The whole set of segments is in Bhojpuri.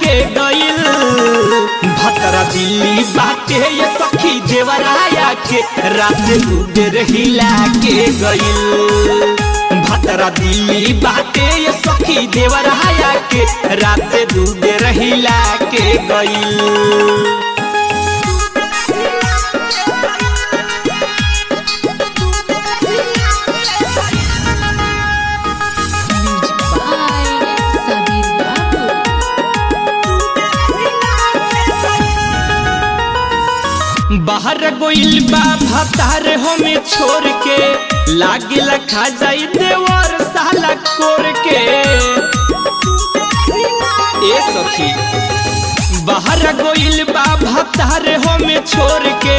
के गइल। भतरा दिल्ली बाटे ये सखी देवराया के रात उबेर हिला के गइल। भतरा दिल्ली बाटे ये सखी देवराया के रात उबेर हिला के गइल। बाहर गोइल बा भतार हमें छोड़ के लागिला खा जाई देवर साला कोर के। ए सखी बाहर गोइल बा भतार हमें छोड़ के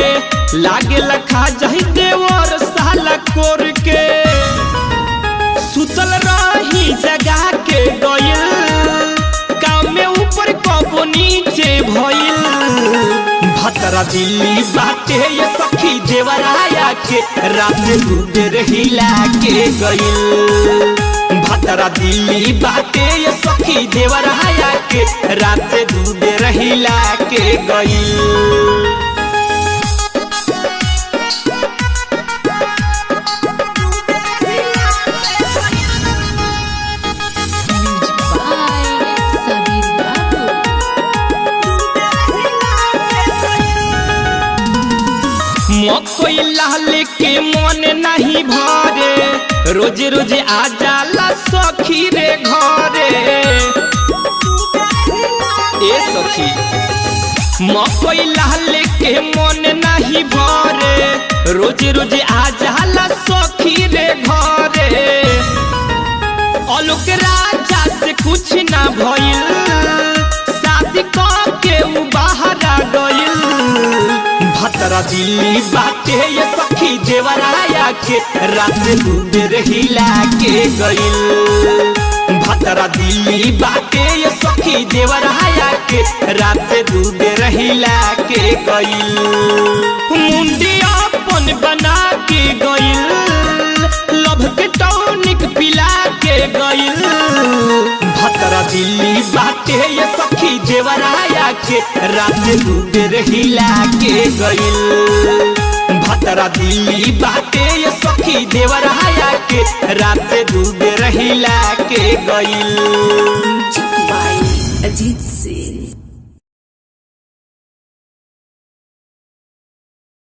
लागिला खा जाई देवर साला कोर के। सुतल रही जगा के गइल काम में ऊपर कबो नीचे भइल। भतरा दिल्ली बाटे ये सखी देवराया के रात उबेर हिला के गइल। भतरा दिल्ली बाटे ये सखी देवराया के रात उबेर हिला के गइल। मकई लाल के मन नहीं भरे रोज रोज आ जाला सखी रे घरे। ए सखी मकई लाल के मन नहीं भरे रोज रोज आ जाला सखी रे घरे। आलोक राजा से कुछ ना भइल शादी के उ बाहर आ गइल। भतरा दिल्ली बाटे ये सखी देवराया के रात उबेर हिला के गइल। भतरा दिल्ली बाटे ये सखी देवराया के रात उबेर हिला के गइल। मुंडी अपन बना के गइल लभ के टॉनिक पिला के गइल। भतरा दिल्ली बाटे ये सखी देवराया के रात उबेर हिला के गइल। भतरा दिल्ली बाटे ये सखी देवराया के रात उबेर हिला के गइल। अजीत सिंह।